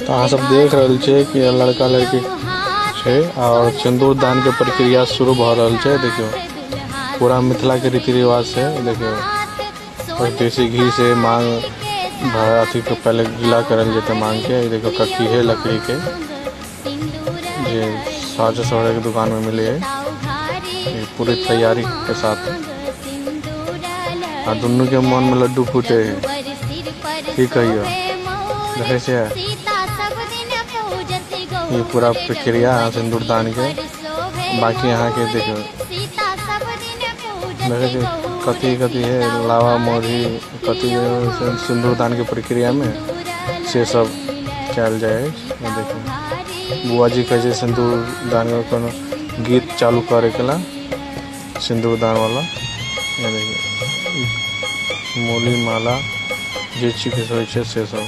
तो अहाँ सब देख रहल छे कि लड़का लड़की छे और सिंदूर दान के प्रक्रिया शुरू भ रहल छे। देखियो पूरा मिथिला के रीति रिवाज से देखियो और देसी घी से मांग अथी को पहले गीला करल जेते मांग के। देखो कक्की है लकड़ी के जे साज सौरे की दुकान में मिले है पूरी तैयारी के साथ। आ दुनू के मन में लड्डू फूटे है। ठीक कहियो देखे से ये पूरा प्रक्रिया है सिंदूर दान के। बाकी यहाँ के देखो देखे कथी कथी है लावा मोरी कथी सिंदूर दान के प्रक्रिया में से सब चल जाए। देखो बुआ जी कैसे सिंदूर दान में कोनो गीत चालू करे केला सिंदूर दान वाला। ये देखिए मूली माला जे चीज के से सब।